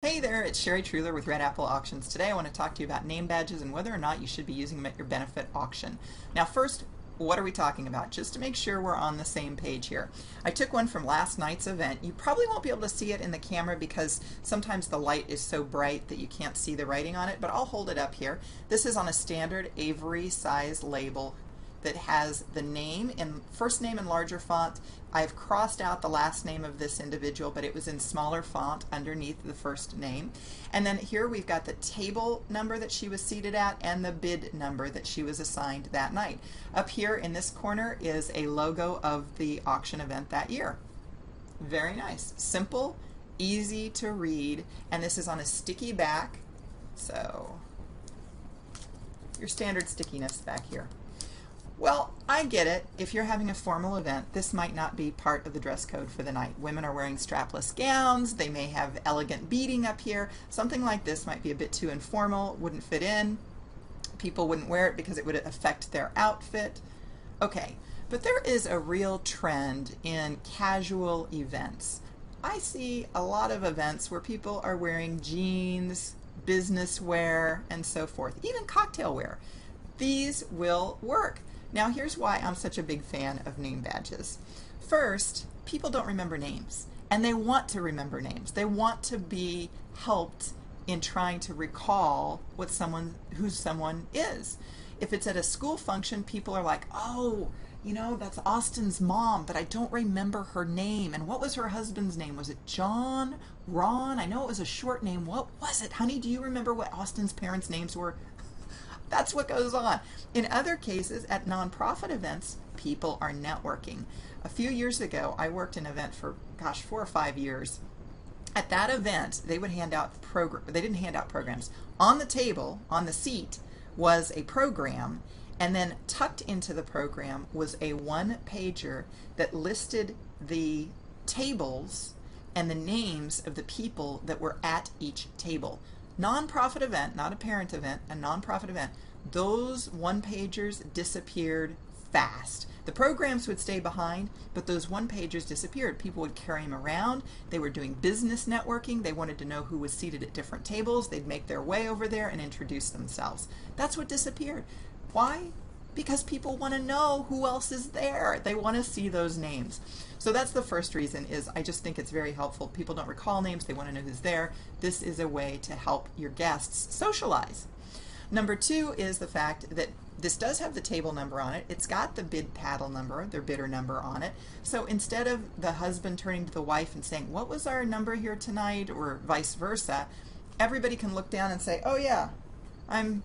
Hey there, it's Sherry Truhlar with Red Apple Auctions. Today I want to talk to you about name badges and whether or not you should be using them at your benefit auction. Now first, what are we talking about? Just to make sure we're on the same page here. I took one from last night's event. You probably won't be able to see it in the camera because sometimes the light is so bright that you can't see the writing on it, but I'll hold it up here. This is on a standard Avery size label that has the name in first name in larger font. I've crossed out the last name of this individual, but it was in smaller font underneath the first name. And then here we've got the table number that she was seated at and the bid number that she was assigned that night. Up here in this corner is a logo of the auction event that year. Very nice. Simple, easy to read, and this is on a sticky back. So your standard stickiness back here. Well, I get it. If you're having a formal event, this might not be part of the dress code for the night. Women are wearing strapless gowns. They may have elegant beading up here. Something like this might be a bit too informal, wouldn't fit in. People wouldn't wear it because it would affect their outfit. Okay, but there is a real trend in casual events. I see a lot of events where people are wearing jeans, business wear, and so forth, even cocktail wear. These will work. Now here's why I'm such a big fan of name badges. First, people don't remember names, and they want to remember names. They want to be helped in trying to recall who someone is. If it's at a school function, people are like, oh, you know, that's Austin's mom, but I don't remember her name. And what was her husband's name? Was it John? Ron? I know it was a short name. What was it? Honey, do you remember what Austin's parents' names were? That's what goes on. In other cases, at nonprofit events, people are networking. A few years ago, I worked an event for, 4 or 5 years. At that event, they would hand out they didn't hand out programs. On the table, on the seat, was a program, and then tucked into the program was a one-pager that listed the tables and the names of the people that were at each table. Nonprofit event, not a parent event, a nonprofit event, those one-pagers disappeared fast. The programs would stay behind, but those one-pagers disappeared. People would carry them around. They were doing business networking. They wanted to know who was seated at different tables. They'd make their way over there and introduce themselves. That's what disappeared. Why? Because people want to know who else is there. They want to see those names. So that's the first reason, is I just think it's very helpful. People don't recall names. They want to know who's there. This is a way to help your guests socialize. Number two is the fact that this does have the table number on it. It's got the bid paddle number, their bidder number on it. So instead of the husband turning to the wife and saying, what was our number here tonight, or vice versa, everybody can look down and say, oh yeah, I'm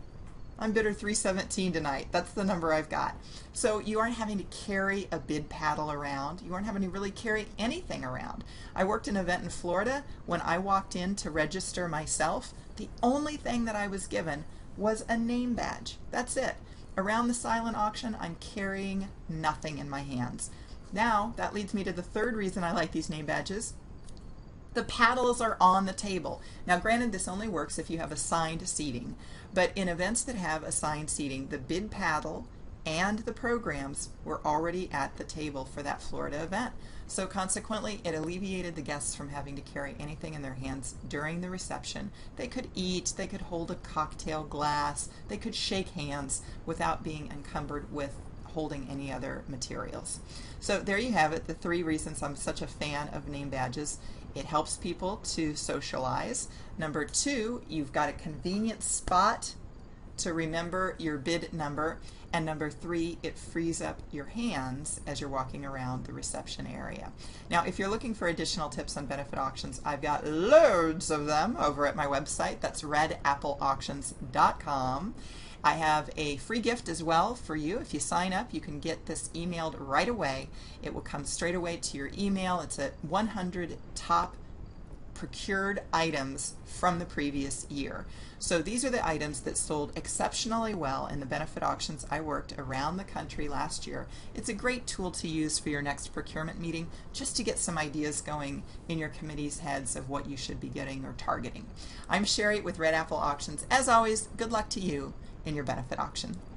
bidder 317 tonight. That's the number I've got. So you aren't having to carry a bid paddle around. You aren't having to really carry anything around. I worked an event in Florida. When I walked in to register myself, the only thing that I was given was a name badge. That's it. Around the silent auction, I'm carrying nothing in my hands. Now, that leads me to the third reason I like these name badges. The paddles are on the table. Now granted, this only works if you have assigned seating, but in events that have assigned seating, the bid paddle and the programs were already at the table for that Florida event. So consequently, it alleviated the guests from having to carry anything in their hands during the reception. They could eat, they could hold a cocktail glass, they could shake hands without being encumbered with holding any other materials. So there you have it, the 3 reasons I'm such a fan of name badges. It helps people to socialize. Number 2, you've got a convenient spot to remember your bid number. And number 3, it frees up your hands as you're walking around the reception area. Now, if you're looking for additional tips on benefit auctions, I've got loads of them over at my website. That's redappleauctions.com. I have a free gift as well for you. If you sign up, you can get this emailed right away. It will come straight away to your email. It's a 100 top procured items from the previous year. So these are the items that sold exceptionally well in the benefit auctions I worked around the country last year. It's a great tool to use for your next procurement meeting, just to get some ideas going in your committee's heads of what you should be getting or targeting. I'm Sherry with Red Apple Auctions. As always, good luck to you in your benefit auction.